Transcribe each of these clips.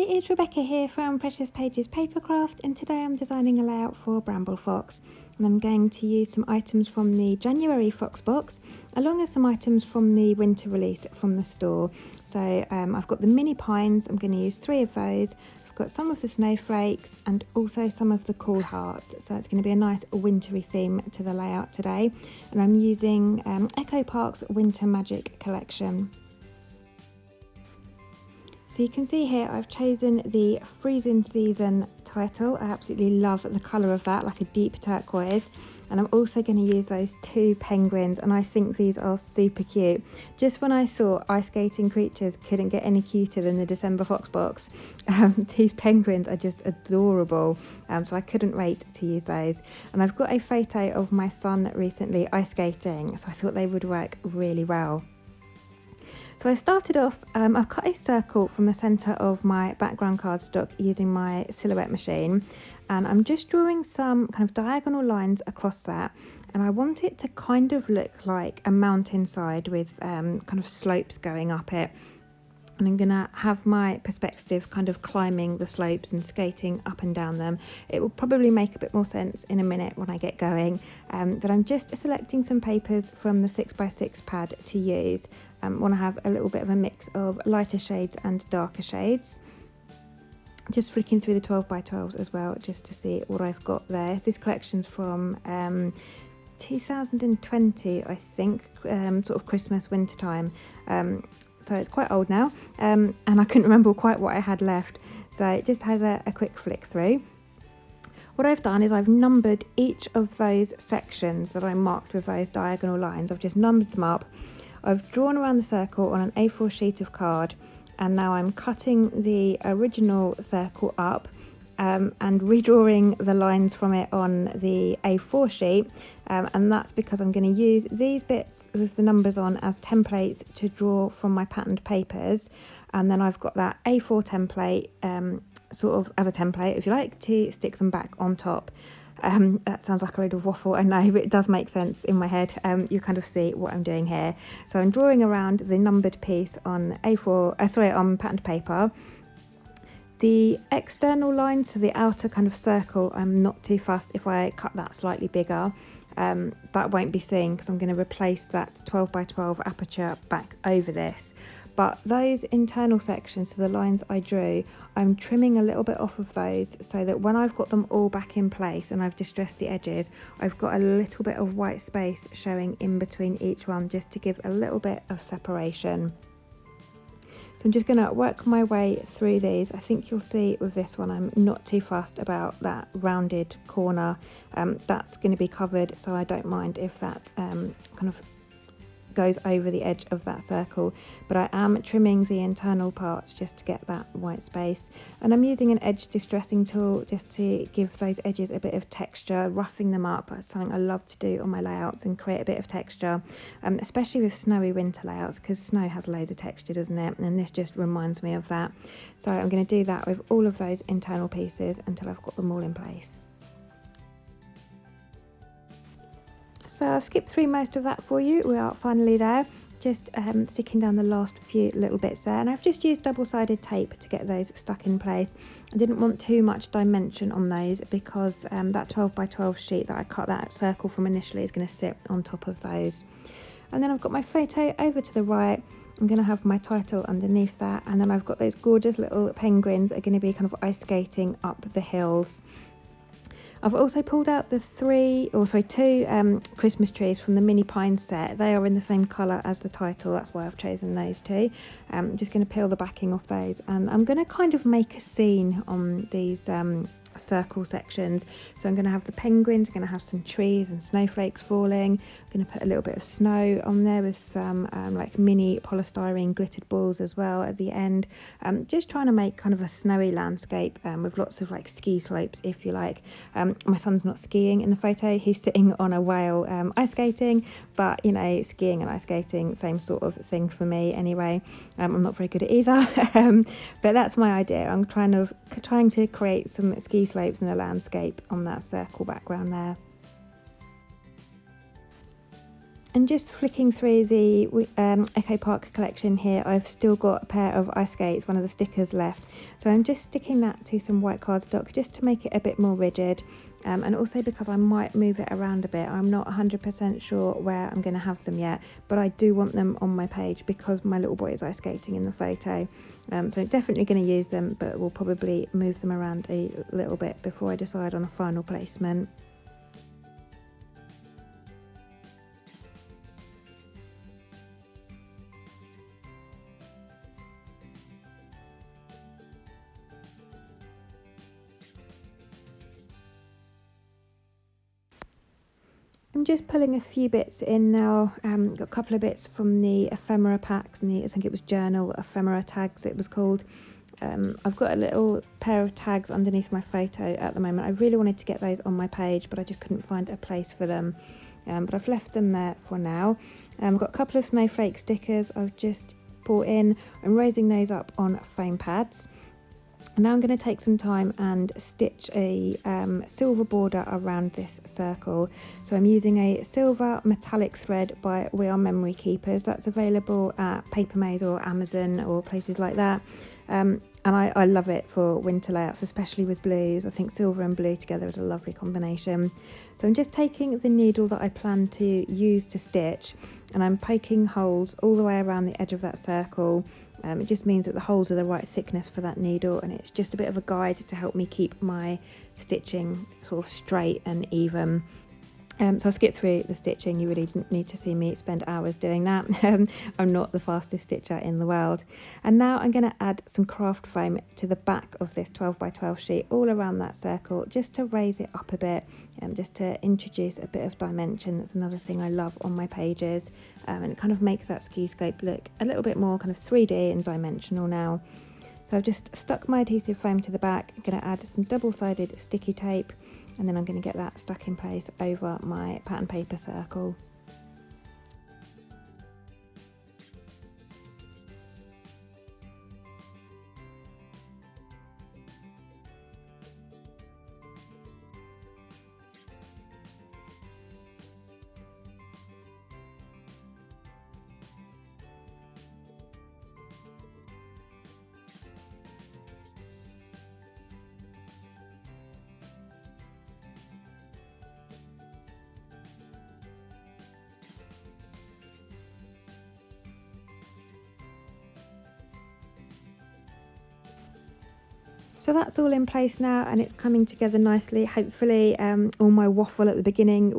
it's Rebecca here from Precious Pages Papercraft, and today I'm designing a layout for Bramble Fox, and I'm going to use some items from the January Fox box along with some items from the winter release from the store. So I've got the mini pines. I'm going to use 3 of those. I've got some of the snowflakes and also some of the cool hearts, so it's going to be a nice wintry theme to the layout today. And I'm using Echo Park's Winter Magic collection. So you can see here I've chosen the Freezin season title. I absolutely love the colour of that, like a deep turquoise. And I'm also going to use those 2 penguins, and I think these are super cute. Just when I thought ice skating creatures couldn't get any cuter than the December Fox box, these penguins are just adorable, so I couldn't wait to use those. And I've got a photo of my son recently ice skating, so I thought they would work really well. So I started off, I've cut a circle from the centre of my background cardstock using my silhouette machine, and I'm just drawing some kind of diagonal lines across that, and I want it to kind of look like a mountainside with kind of slopes going up it. And I'm going to have my perspectives kind of climbing the slopes and skating up and down them. It will probably make a bit more sense in a minute when I get going, but I'm just selecting some papers from the 6x6 pad to use. I want to have a little bit of a mix of lighter shades and darker shades. Just flicking through the 12x12s as well, just to see what I've got there. This collection's from 2020, I think, sort of Christmas, winter time. So it's quite old now, and I couldn't remember quite what I had left, so I just had a quick flick through. What I've done is I've numbered each of those sections that I marked with those diagonal lines. I've just numbered them up. I've drawn around the circle on an A4 sheet of card, and now I'm cutting the original circle up and redrawing the lines from it on the A4 sheet, and that's because I'm going to use these bits with the numbers on as templates to draw from my patterned papers. And then I've got that A4 template sort of as a template, if you like, to stick them back on top. That sounds like a load of waffle, I know, but it does make sense in my head. You kind of see what I'm doing here. So I'm drawing around the numbered piece on on patterned paper. The external line, so the outer kind of circle, I'm not too fussed if I cut that slightly bigger. That won't be seen because I'm going to replace that 12x12 aperture back over this. But those internal sections, so the lines I drew, I'm trimming a little bit off of those so that when I've got them all back in place and I've distressed the edges, I've got a little bit of white space showing in between each one, just to give a little bit of separation. So I'm just going to work my way through these. I think you'll see with this one I'm not too fussed about that rounded corner. That's going to be covered, so I don't mind if that kind of goes over the edge of that circle, but I am trimming the internal parts just to get that white space. And I'm using an edge distressing tool just to give those edges a bit of texture, roughing them up. That's something I love to do on my layouts and create a bit of texture, especially with snowy winter layouts, because snow has loads of texture, doesn't it? And this just reminds me of that. So I'm going to do that with all of those internal pieces until I've got them all in place. So I've skipped through most of that for you. We are finally there, just sticking down the last few little bits there, and I've just used double-sided tape to get those stuck in place. I didn't want too much dimension on those because that 12x12 sheet that I cut that circle from initially is going to sit on top of those. And then I've got my photo over to the right. I'm going to have my title underneath that, and then I've got those gorgeous little penguins that are going to be kind of ice skating up the hills. I've also pulled out the 2 Christmas trees from the mini pine set. They are in the same colour as the title, that's why I've chosen those 2. I'm just going to peel the backing off those, and I'm going to kind of make a scene on these circle sections. So I'm going to have the penguins, I'm going to have some trees and snowflakes falling. I'm going to put a little bit of snow on there with some like mini polystyrene glittered balls as well at the end. Just trying to make kind of a snowy landscape with lots of like ski slopes, if you like. My son's not skiing in the photo, he's sitting on a whale ice skating, but you know, skiing and ice skating, same sort of thing for me anyway. I'm not very good at either, but that's my idea. I'm trying to create some ski slopes in the landscape on that circle background there. And just flicking through the Echo Park collection here, I've still got a pair of ice skates, one of the stickers left. So I'm just sticking that to some white cardstock just to make it a bit more rigid. And also because I might move it around a bit. I'm not 100% sure where I'm going to have them yet, but I do want them on my page because my little boy is ice skating in the photo. So I'm definitely going to use them, but we'll probably move them around a little bit before I decide on a final placement. I'm just pulling a few bits in now. Got a couple of bits from the ephemera packs, and I think it was journal ephemera tags it was called. I've got a little pair of tags underneath my photo at the moment. I really wanted to get those on my page, but I just couldn't find a place for them. But I've left them there for now. I've got a couple of snowflake stickers I've just brought in. I'm raising those up on foam pads. And now I'm going to take some time and stitch a silver border around this circle. So I'm using a silver metallic thread by We Are Memory Keepers. That's available at Paper Maze or Amazon or places like that. And I love it for winter layouts, especially with blues. I think silver and blue together is a lovely combination. So I'm just taking the needle that I plan to use to stitch, and I'm poking holes all the way around the edge of that circle. It just means that the holes are the right thickness for that needle, and it's just a bit of a guide to help me keep my stitching sort of straight and even. So I'll skip through the stitching. You really didn't need to see me spend hours doing that. I'm not the fastest stitcher in the world. And now I'm going to add some craft foam to the back of this 12 by 12 sheet all around that circle, just to raise it up a bit, just to introduce a bit of dimension. That's another thing I love on my pages, and it kind of makes that ski scope look a little bit more kind of 3D and dimensional now. So I've just stuck my adhesive foam to the back. I'm going to add some double-sided sticky tape, and then I'm going to get that stuck in place over my pattern paper circle. So that's all in place now, and it's coming together nicely. Hopefully all my waffle at the beginning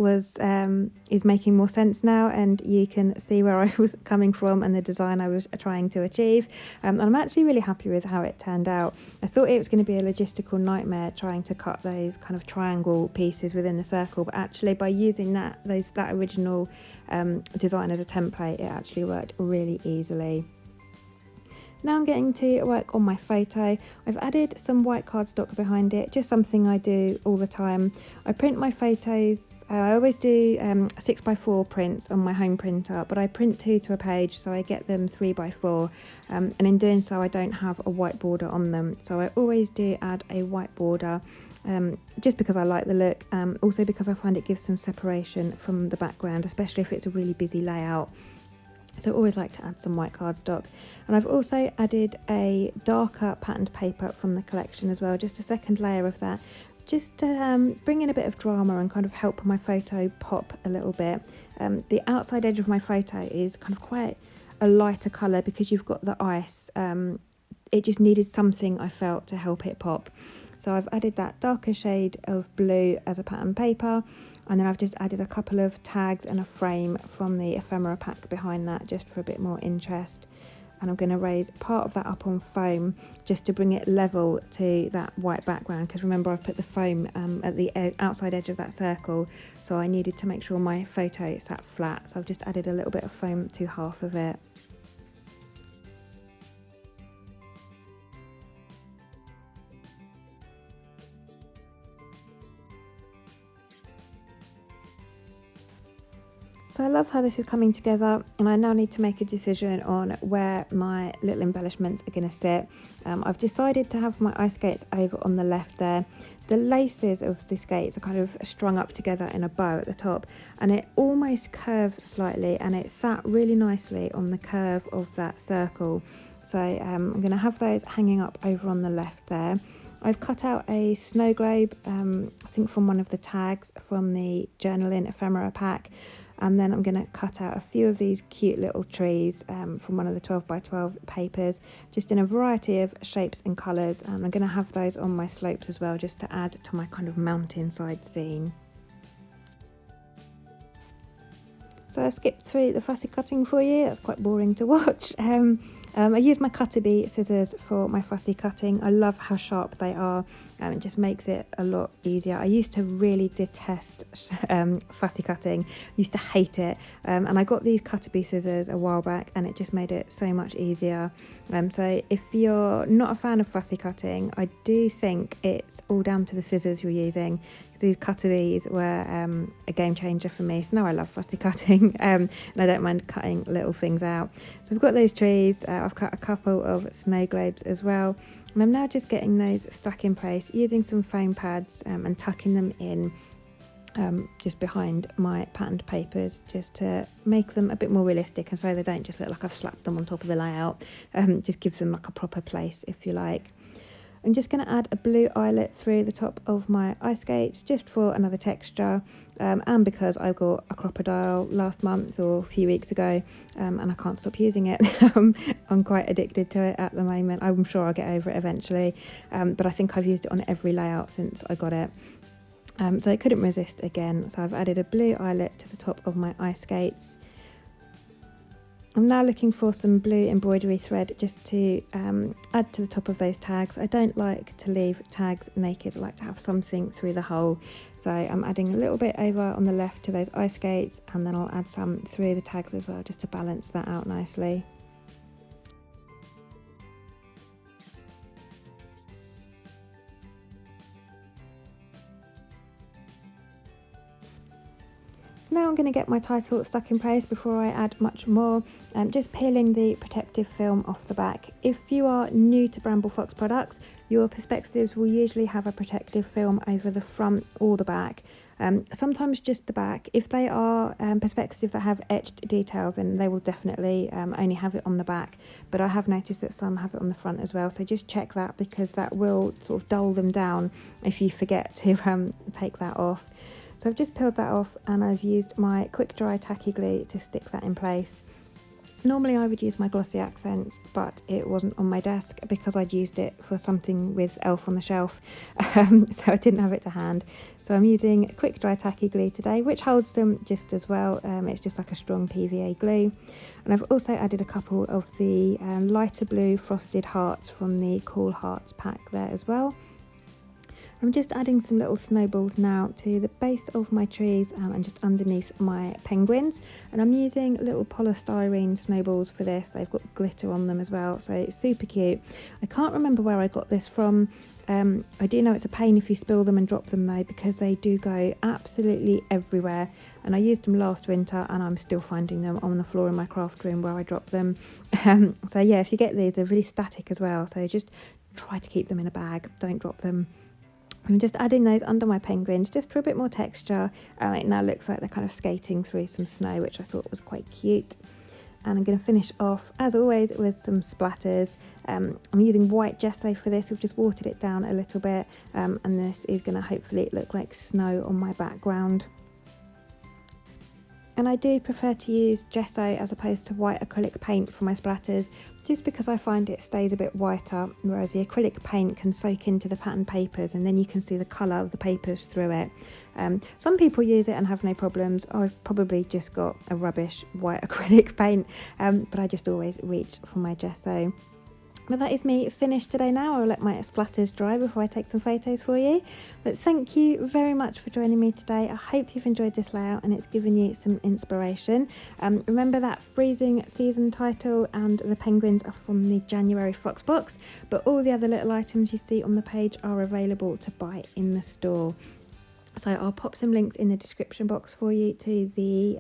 is making more sense now, and you can see where I was coming from and the design I was trying to achieve. And I'm actually really happy with how it turned out. I thought it was going to be a logistical nightmare trying to cut those kind of triangle pieces within the circle, but actually by using that original design as a template, it actually worked really easily. Now I'm getting to work on my photo. I've added some white cardstock behind it, just something I do all the time. I print my photos, I always do 6x4 prints on my home printer, but I print 2 to a page, so I get them 3x4, and in doing so I don't have a white border on them. So I always do add a white border, just because I like the look, also because I find it gives some separation from the background, especially if it's a really busy layout. So I always like to add some white cardstock. And I've also added a darker patterned paper from the collection as well, just a second layer of that, just to bring in a bit of drama and kind of help my photo pop a little bit. The outside edge of my photo is kind of quite a lighter colour because you've got the ice. It just needed something, I felt, to help it pop. So I've added that darker shade of blue as a pattern paper, and then I've just added a couple of tags and a frame from the ephemera pack behind that, just for a bit more interest. And I'm going to raise part of that up on foam just to bring it level to that white background, because remember I've put the foam at the outside edge of that circle, so I needed to make sure my photo sat flat. So I've just added a little bit of foam to half of it. So I love how this is coming together, and I now need to make a decision on where my little embellishments are going to sit. I've decided to have my ice skates over on the left there. The laces of the skates are kind of strung up together in a bow at the top, and it almost curves slightly, and it sat really nicely on the curve of that circle. So I'm going to have those hanging up over on the left there. I've cut out a snow globe, I think from one of the tags from the Journaling Ephemera pack. And then I'm going to cut out a few of these cute little trees from one of the 12x12 papers, just in a variety of shapes and colours. And I'm going to have those on my slopes as well, just to add to my kind of mountainside scene. So I skipped through the fussy cutting for you. That's quite boring to watch. I use my Cutter Bee scissors for my fussy cutting. I love how sharp they are. It just makes it a lot easier. I used to really detest fussy cutting. I used to hate it. And I got these Cutter Bee scissors a while back, and it just made it so much easier. So if you're not a fan of fussy cutting, I do think it's all down to the scissors you're using. These Cutter Bees were a game changer for me. So now I love fussy cutting, and I don't mind cutting little things out. So I've got those trees. I've cut a couple of snow globes as well. And I'm now just getting those stuck in place using some foam pads and tucking them in just behind my patterned papers, just to make them a bit more realistic, and so they don't just look like I've slapped them on top of the layout. Just gives them like a proper place, if you like. I'm just going to add a blue eyelet through the top of my ice skates, just for another texture, and because I got a crocodile last month or a few weeks ago, and I can't stop using it. I'm quite addicted to it at the moment. I'm sure I'll get over it eventually, but I think I've used it on every layout since I got it. So I couldn't resist again, so I've added a blue eyelet to the top of my ice skates. I'm now looking for some blue embroidery thread just to add to the top of those tags. I don't like to leave tags naked. I like to have something through the hole. So I'm adding a little bit over on the left to those ice skates, and then I'll add some through the tags as well, just to balance that out nicely. So now I'm going to get my title stuck in place before I add much more. Just peeling the protective film off the back. If you are new to Bramble Fox products, your perspectives will usually have a protective film over the front or the back. Sometimes just the back. If they are perspectives that have etched details, then they will definitely only have it on the back. But I have noticed that some have it on the front as well, so just check that, because that will sort of dull them down if you forget to take that off. So I've just peeled that off, and I've used my quick dry tacky glue to stick that in place. Normally I would use my glossy accents, but it wasn't on my desk because I'd used it for something with Elf on the Shelf, so I didn't have it to hand. So I'm using quick dry tacky glue today, which holds them just as well. It's just like a strong PVA glue. And I've also added a couple of the lighter blue frosted hearts from the Cool Hearts pack there as well. I'm just adding some little snowballs now to the base of my trees and just underneath my penguins, and I'm using little polystyrene snowballs for this. They've got glitter on them as well, so it's super cute. I can't remember where I got this from. I do know it's a pain if you spill them and drop them though, because they do go absolutely everywhere, and I used them last winter and I'm still finding them on the floor in my craft room where I drop them. So yeah, if you get these, they're really static as well, so just try to keep them in a bag, don't drop them. I'm just adding those under my penguins just for a bit more texture. It now looks like they're kind of skating through some snow, which I thought was quite cute. And I'm going to finish off, as always, with some splatters. I'm using white gesso for this. We've just watered it down a little bit, and this is going to hopefully look like snow on my background. And I do prefer to use gesso as opposed to white acrylic paint for my splatters, just because I find it stays a bit whiter, whereas the acrylic paint can soak into the pattern papers and then you can see the colour of the papers through it. Some people use it and have no problems. I've probably just got a rubbish white acrylic paint, but I just always reach for my gesso. But that is me finished today now. I'll let my splatters dry before I take some photos for you. But thank you very much for joining me today. I hope you've enjoyed this layout and it's given you some inspiration. Remember that Freezin season title and the penguins are from the January Fox box, but all the other little items you see on the page are available to buy in the store. So I'll pop some links in the description box for you to the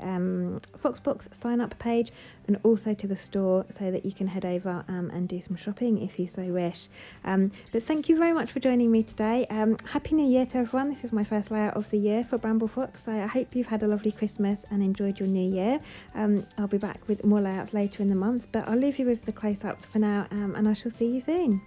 Foxbox sign up page and also to the store so that you can head over and do some shopping if you so wish. But thank you very much for joining me today. Happy New Year to everyone. This is my first layout of the year for Bramble Fox, so I hope you've had a lovely Christmas and enjoyed your new year. I'll be back with more layouts later in the month, but I'll leave you with the close-ups for now, and I shall see you soon.